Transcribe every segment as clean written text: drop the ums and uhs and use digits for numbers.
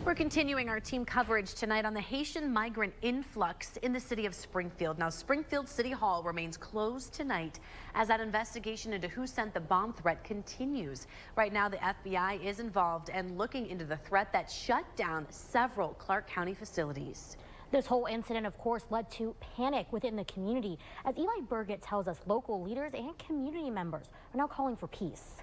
We're continuing our team coverage tonight on the Haitian migrant influx in the city of Springfield. Now, Springfield City Hall remains closed tonight as that investigation into who sent the bomb threat continues. Right now, the FBI is involved and looking into the threat that shut down several Clark County facilities. This whole incident, of course, led to panic within the community. As Eli Burgett tells us, local leaders and community members are now calling for peace.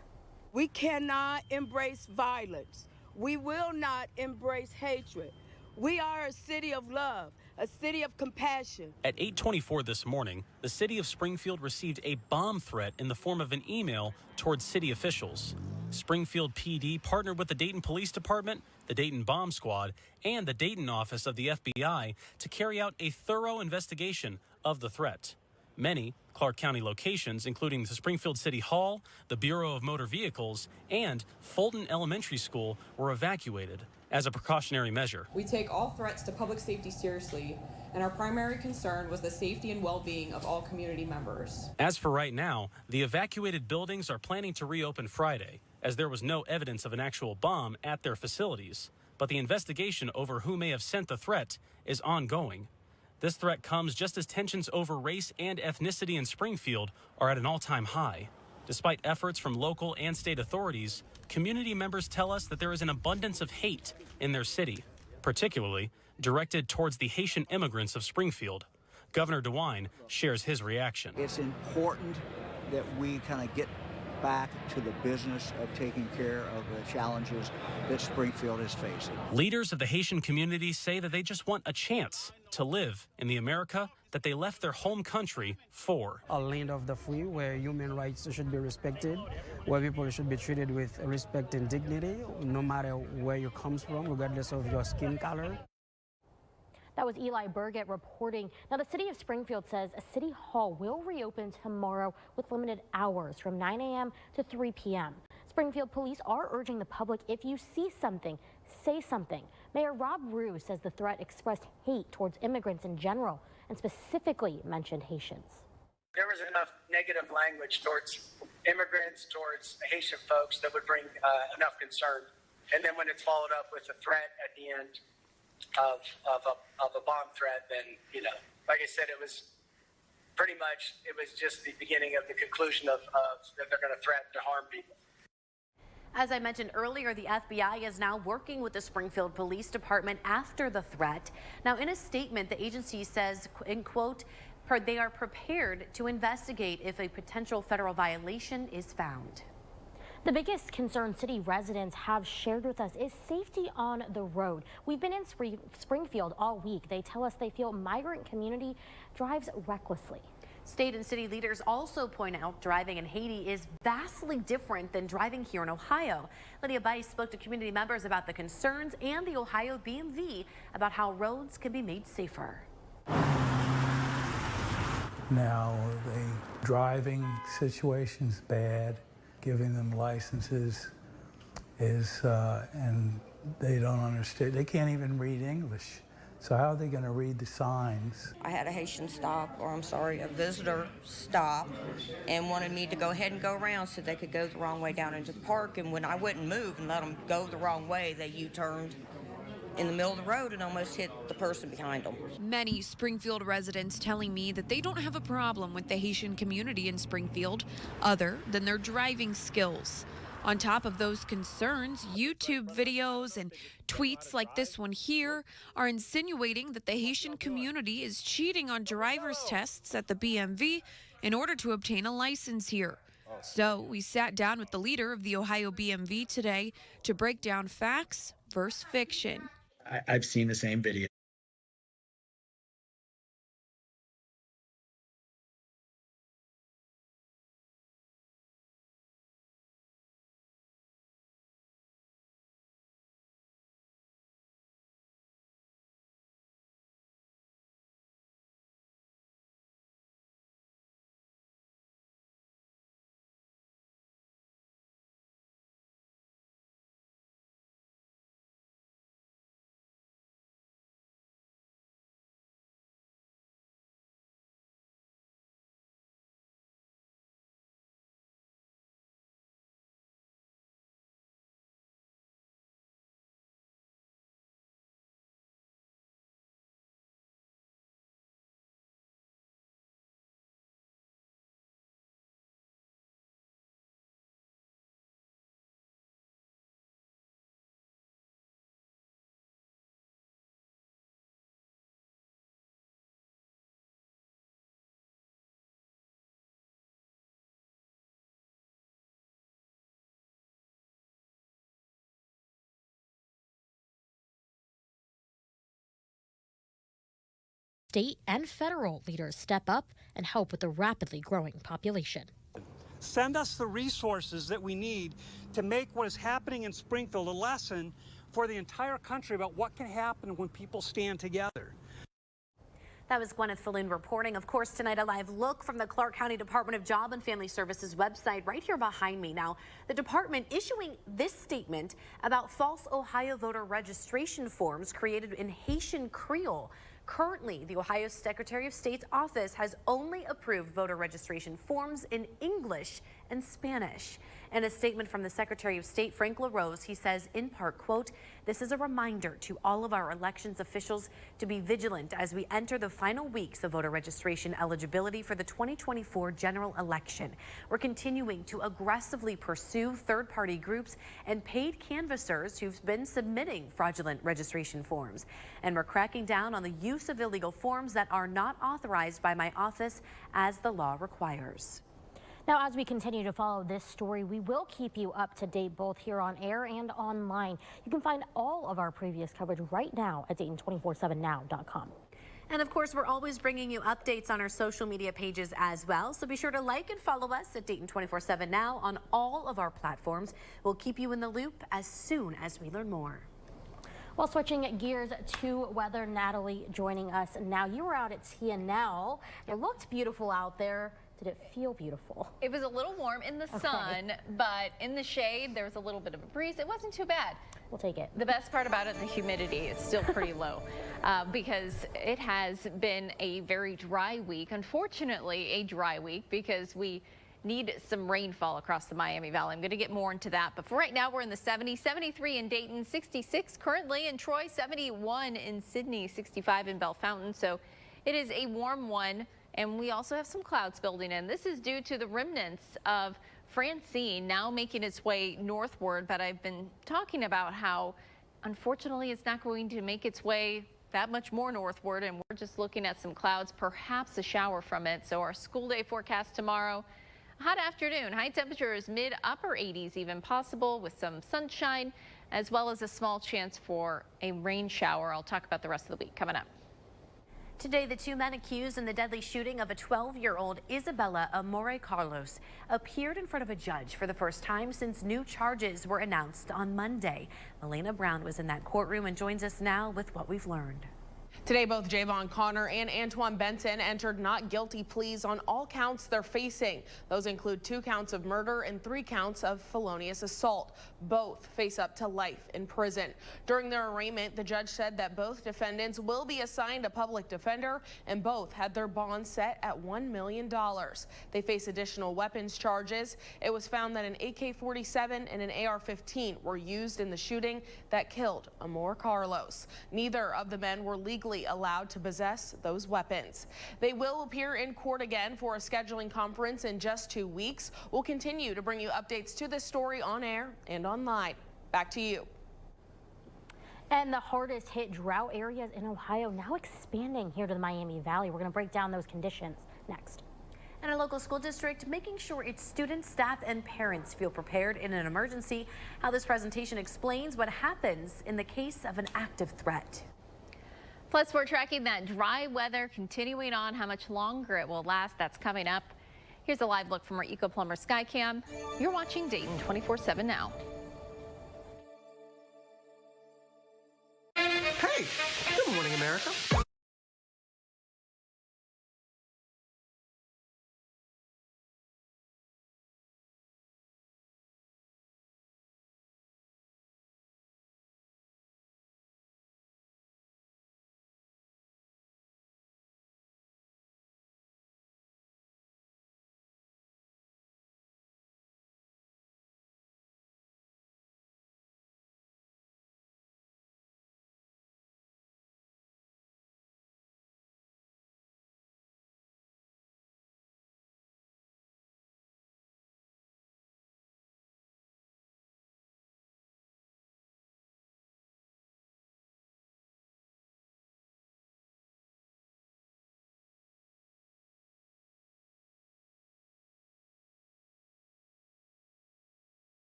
We cannot embrace violence. We will not embrace hatred. We are a city of love, a city of compassion. At 8:24 this morning, the city of Springfield received a bomb threat in the form of an email towards city officials. Springfield PD partnered with the Dayton Police Department, the Dayton Bomb Squad, and the Dayton office of the FBI to carry out a thorough investigation of the threat. Many Clark County locations, including the Springfield City Hall, the Bureau of Motor Vehicles, and Fulton Elementary School, were evacuated as a precautionary measure. We take all threats to public safety seriously, and our primary concern was the safety and well-being of all community members. As for right now, the evacuated buildings are planning to reopen Friday, as there was no evidence of an actual bomb at their facilities. But the investigation over who may have sent the threat is ongoing. This threat comes just as tensions over race and ethnicity in Springfield are at an all-time high. Despite efforts from local and state authorities, community members tell us that there is an abundance of hate in their city, particularly directed towards the Haitian immigrants of Springfield. Governor DeWine shares his reaction. It's important that we kind of get back to the business of taking care of the challenges that Springfield is facing. Leaders of the Haitian community say that they just want a chance to live in the America that they left their home country for. A land of the free where human rights should be respected, where people should be treated with respect and dignity, no matter where you come from, regardless of your skin color. That was Eli Burgett reporting. Now, the city of Springfield says a city hall will reopen tomorrow with limited hours from 9 a.m. to 3 p.m. Springfield police are urging the public, if you see something, say something. Mayor Rob Rue says the threat expressed hate towards immigrants in general and specifically mentioned Haitians. There was enough negative language towards immigrants, towards Haitian folks that would bring enough concern. And then when it's followed up with a threat at the end of a bomb threat, then, you know, like I said, it was pretty much, it was just the beginning of the conclusion of that they're going to threaten to harm people. As I mentioned earlier, the FBI is now working with the Springfield Police Department after the threat. Now, in a statement, the agency says, in quote, they are prepared to investigate if a potential federal violation is found. The biggest concern city residents have shared with us is safety on the road. We've been in Springfield all week. They tell us they feel migrant community drives recklessly. State and city leaders also point out driving in Haiti is vastly different than driving here in Ohio. Lydia Bice spoke to community members about the concerns and the Ohio BMV about how roads can be made safer. Now, the driving situation's bad. Giving them licenses is, and they don't understand. They can't even read English. So how are they going to read the signs? I had a Haitian stop, or I'm sorry, a visitor stop, and wanted me to go ahead and go around so they could go the wrong way down into the park. And when I wouldn't move and let them go the wrong way, they U-turned in the middle of the road and almost hit the person behind them. Many Springfield residents telling me that they don't have a problem with the Haitian community in Springfield other than their driving skills. On top of those concerns, YouTube videos and tweets like this one here are insinuating that the Haitian community is cheating on driver's tests at the BMV in order to obtain a license here. So we sat down with the leader of the Ohio BMV today to break down facts versus fiction. I've seen the same video. state and federal leaders step up and help with the rapidly growing population. Send us the resources that we need to make what is happening in Springfield a lesson for the entire country about what can happen when people stand together. That was Gwyneth Falloon reporting. Of course, tonight a live look from the Clark County Department of Job and Family Services website right here behind me. Now, the department issuing this statement about false Ohio voter registration forms created in Haitian Creole. Currently, the Ohio Secretary of State's office has only approved voter registration forms in English and Spanish. In a statement from the Secretary of State, Frank LaRose, he says, in part, quote, "This is a reminder to all of our elections officials to be vigilant as we enter the final weeks of voter registration eligibility for the 2024 general election. We're continuing to aggressively pursue third-party groups and paid canvassers who've been submitting fraudulent registration forms. And we're cracking down on the use of illegal forms that are not authorized by my office as the law requires." Now, as we continue to follow this story, we will keep you up to date both here on air and online. You can find all of our previous coverage right now at Dayton247now.com. And of course, we're always bringing you updates on our social media pages as well. So be sure to like and follow us at Dayton 24/7 Now on all of our platforms. We'll keep you in the loop as soon as we learn more. Well, switching gears to weather, Natalie joining us now. You were out at TNL. It looked beautiful out there. Did it feel beautiful? It was a little warm in the sun, but in the shade, there was a little bit of a breeze. It wasn't too bad. We'll take it. The best part about it, the humidity is still pretty low because it has been a very dry week. Unfortunately, a dry week because we need some rainfall across the Miami Valley. I'm going to get more into that. But for right now, we're in the 70s, 73 in Dayton, 66 currently in Troy, 71 in Sydney, 65 in Bellefontaine. So it is a warm one. And we also have some clouds building in. This is due to the remnants of Francine now making its way northward. But I've been talking about how, unfortunately, it's not going to make its way that much more northward. And we're just looking at some clouds, perhaps a shower from it. So our school day forecast tomorrow, hot afternoon, high temperatures, mid-upper 80s even possible with some sunshine, as well as a small chance for a rain shower. I'll talk about the rest of the week coming up. Today, the two men accused in the deadly shooting of a 12-year-old Isabella Amore Carlos appeared in front of a judge for the first time since new charges were announced on Monday. Melena Brown was in that courtroom and joins us now with what we've learned. Today, both Javon Connor and Antoine Benton entered not guilty pleas on all counts they're facing. Those include 2 counts of murder and 3 counts of felonious assault. Both face up to life in prison. During their arraignment, the judge said that both defendants will be assigned a public defender, and both had their bond set at $1 million. They face additional weapons charges. It was found that an AK-47 and an AR-15 were used in the shooting that killed Amore Carlos. Neither of the men were legally allowed to possess those weapons. They will appear in court again for a scheduling conference in just 2 weeks. We'll continue to bring you updates to this story on air and online. Back to you. And the hardest hit drought areas in Ohio now expanding here to the Miami Valley. We're going to break down those conditions next. And a local school district making sure its students, staff, and parents feel prepared in an emergency. How this presentation explains what happens in the case of an active threat. Plus, we're tracking that dry weather continuing on, how much longer it will last. That's coming up. Here's a live look from our Eco Plumber Skycam. You're watching Dayton 24/7 Now. Hey, good morning, America.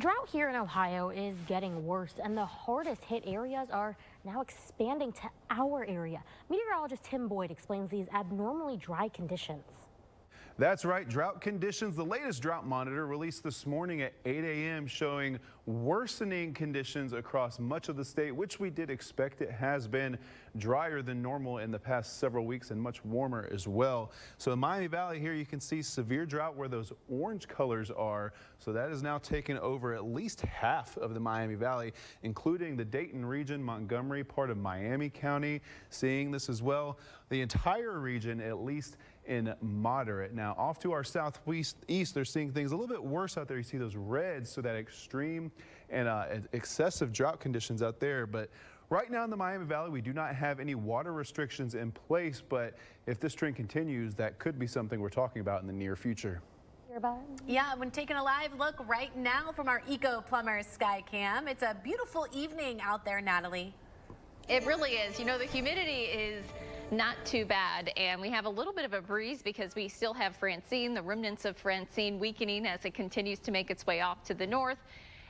drought here in Ohio is getting worse, and the hardest hit areas are now expanding to our area. Meteorologist Tim Boyd explains these abnormally dry conditions. That's right, drought conditions. The latest drought monitor released this morning at 8 a.m. showing worsening conditions across much of the state, which we did expect. It has been drier than normal in the past several weeks and much warmer as well. So in Miami Valley here, you can see severe drought where those orange colors are. So that is now taken over at least half of the Miami Valley, including the Dayton region, Montgomery, part of Miami County, seeing this as well. The entire region, at least in moderate. Now off to our southwest east, they're seeing things a little bit worse out there. You see those reds, so that extreme and excessive drought conditions out there. But right now in the Miami Valley, we do not have any water restrictions in place, but if this trend continues, that could be something we're talking about in the near future. Yeah, when taking a live look right now from our Eco Plumber Sky Cam, it's a beautiful evening out there, Natalie. It really is. You know, the humidity is not too bad, and we have a little bit of a breeze because we still have Francine, the remnants of Francine weakening as it continues to make its way off to the north.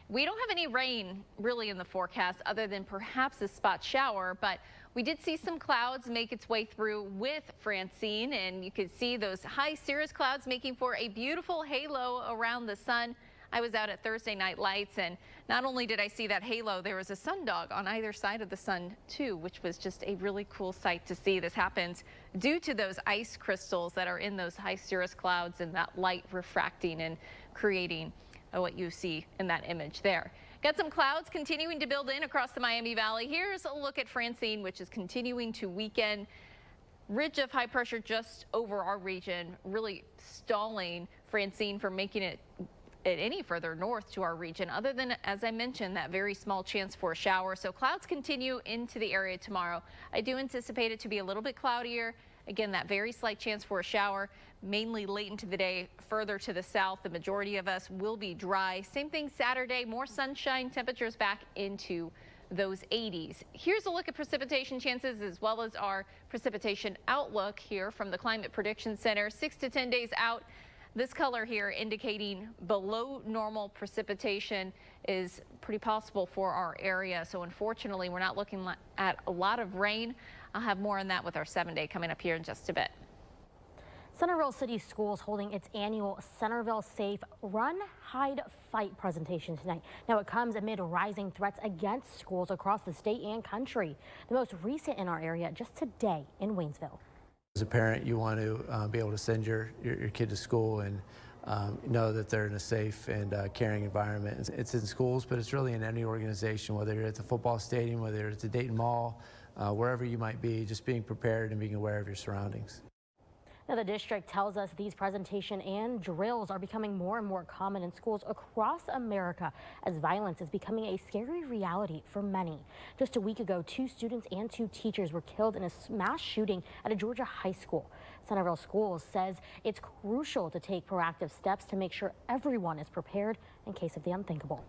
We don't have any rain really in the forecast other than perhaps a spot shower, but we did see some clouds make its way through with Francine, and you could see those high cirrus clouds making for a beautiful halo around the sun. I was out at Thursday Night Lights, and not only did I see that halo, there was a sundog on either side of the sun too, which was just a really cool sight to see. This happens due to those ice crystals that are in those high cirrus clouds and that light refracting and creating what you see in that image there. Got some clouds continuing to build in across the Miami Valley. Here's a look at Francine, which is continuing to weaken. Ridge of high pressure just over our region, really stalling Francine from making it any further north to our region, other than, as I mentioned, that very small chance for a shower. So clouds continue into the area tomorrow. I do anticipate it to be a little bit cloudier. Again, that very slight chance for a shower, mainly late into the day. Further to the south, the majority of us will be dry. Same thing Saturday, more sunshine, temperatures back into those 80s. Here's a look at precipitation chances as well as our precipitation outlook here from the Climate Prediction Center. 6 to 10 days out. This color here indicating below normal precipitation is pretty possible for our area. So unfortunately, we're not looking at a lot of rain. I'll have more on that with our 7-day coming up here in just a bit. Centerville City Schools holding its annual Centerville Safe Run, Hide, Fight presentation tonight. Now it comes amid rising threats against schools across the state and country. The most recent in our area just today in Waynesville. As a parent, you want to be able to send your kid to school and know that they're in a safe and caring environment. It's in schools, but it's really in any organization, whether you're at the football stadium, whether you're at the Dayton Mall, wherever you might be, just being prepared and being aware of your surroundings. Now, the district tells us these presentation and drills are becoming more and more common in schools across America as violence is becoming a scary reality for many. Just a week ago, 2 students and 2 teachers were killed in a mass shooting at a Georgia high school. Centerville Schools says it's crucial to take proactive steps to make sure everyone is prepared in case of the unthinkable.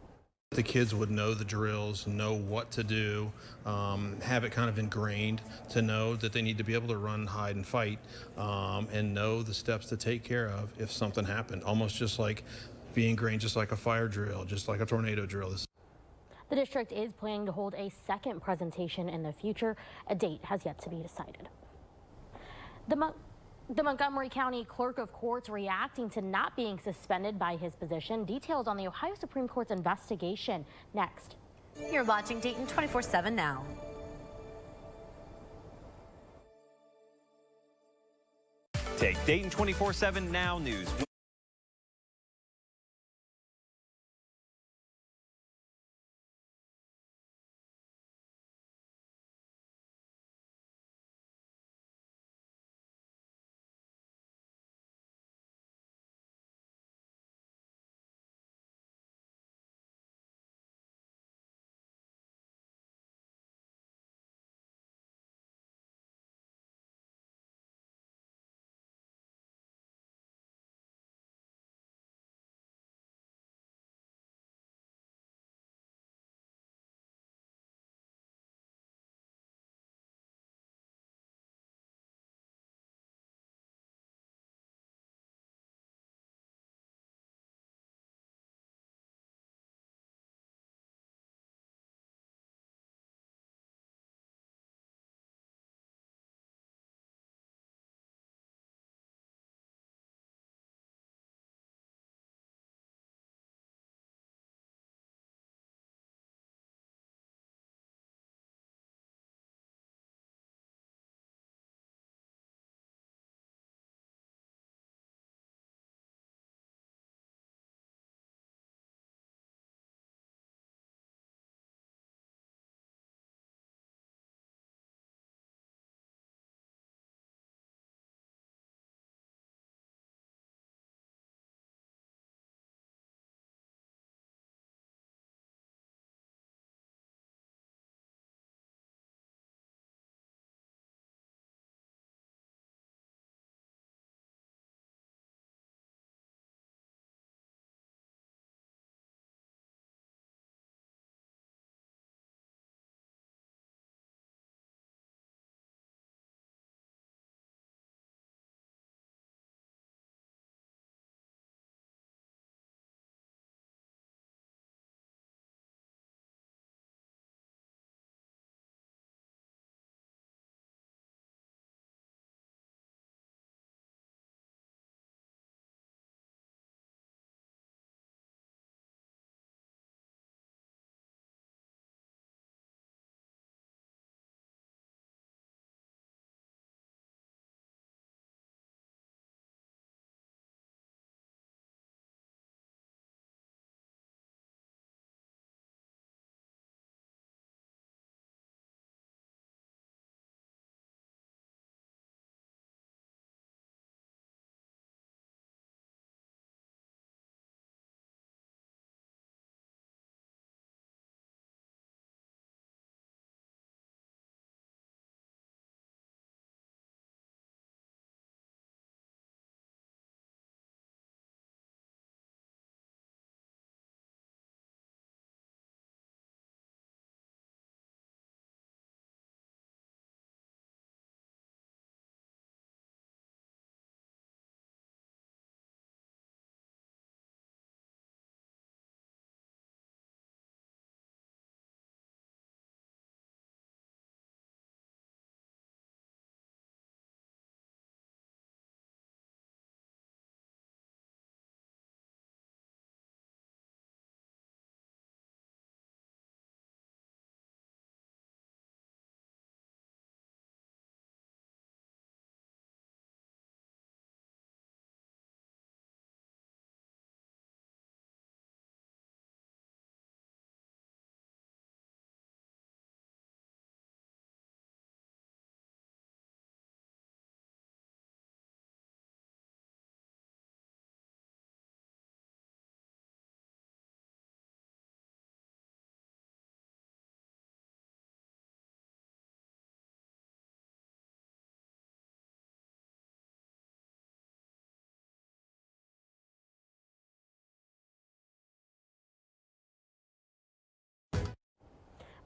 The kids would know the drills, know what to do, have it kind of ingrained to know that they need to be able to run, hide, and fight, and know the steps to take care of if something happened. Almost just like be ingrained, just like a fire drill, just like a tornado drill. The district is planning to hold a second presentation in the future. A date has yet to be decided. The Montgomery County Clerk of Courts reacting to not being suspended by his position. Details on the Ohio Supreme Court's investigation next. You're watching Dayton 24/7 now. Take Dayton 24/7 Now News.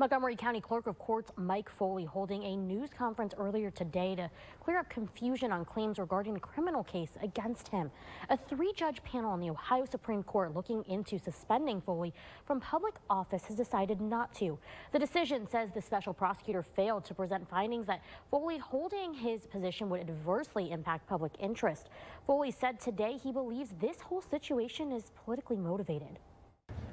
Montgomery County Clerk of Courts Mike Foley holding a news conference earlier today to clear up confusion on claims regarding the criminal case against him. A 3-judge panel on the Ohio Supreme Court looking into suspending Foley from public office has decided not to. The decision says the special prosecutor failed to present findings that Foley holding his position would adversely impact public interest. Foley said today he believes this whole situation is politically motivated.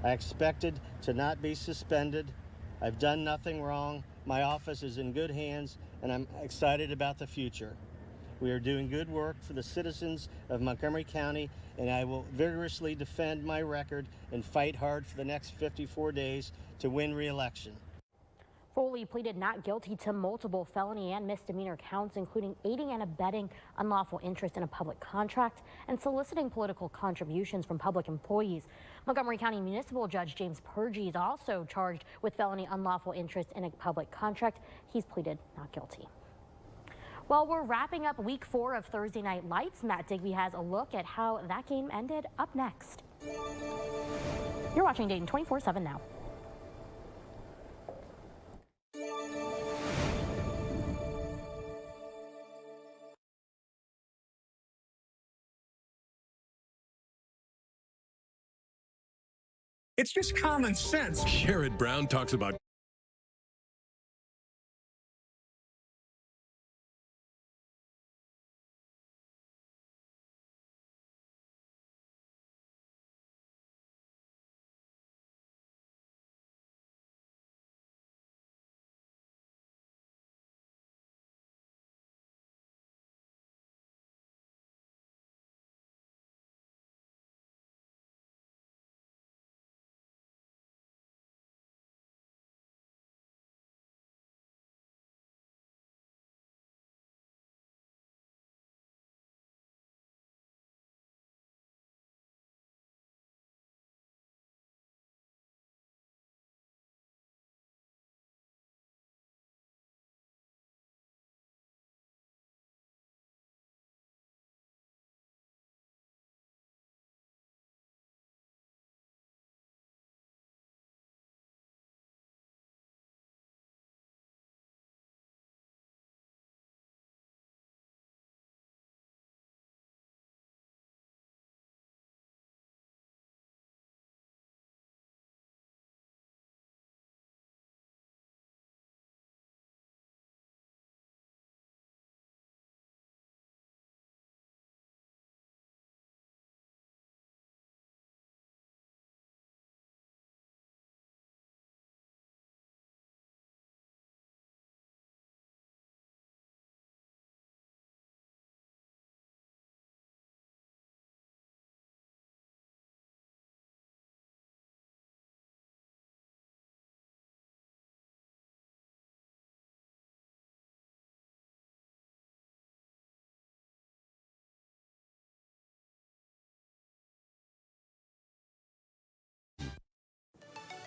I expected to not be suspended. I've done nothing wrong. My office is in good hands, and I'm excited about the future. We are doing good work for the citizens of Montgomery County, and I will vigorously defend my record and fight hard for the next 54 days to win re-election. Foley pleaded not guilty to multiple felony and misdemeanor counts, including aiding and abetting unlawful interest in a public contract and soliciting political contributions from public employees. Montgomery County Municipal Judge James Purgey is also charged with felony unlawful interest in a public contract. He's pleaded not guilty. Well, we're wrapping up week 4 of Thursday Night Lights. Matt Digby has a look at how that game ended up next. You're watching Dayton 24/7 now. It's just common sense. Sherrod Brown talks about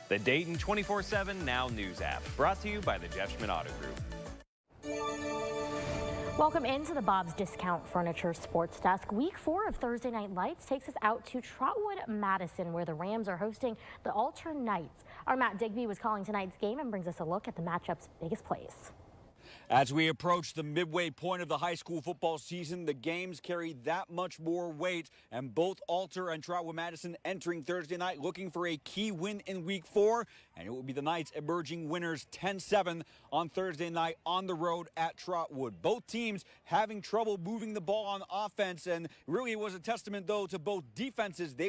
The Dayton 24/7 Now News app, brought to you by the Jeff Schmidt Auto Group. Welcome into the Bob's Discount Furniture Sports Desk. Week 4 of Thursday Night Lights takes us out to Trotwood, Madison, where the Rams are hosting the Alter Knights. Our Matt Digby was calling tonight's game and brings us a look at the matchup's biggest plays. As we approach the midway point of the high school football season, the games carry that much more weight, and both Alter and Trotwood Madison entering Thursday night looking for a key win in week 4, and it will be the Knights emerging winners 10-7 on Thursday night on the road at Trotwood. Both teams having trouble moving the ball on offense, and really it was a testament though to both defenses. They were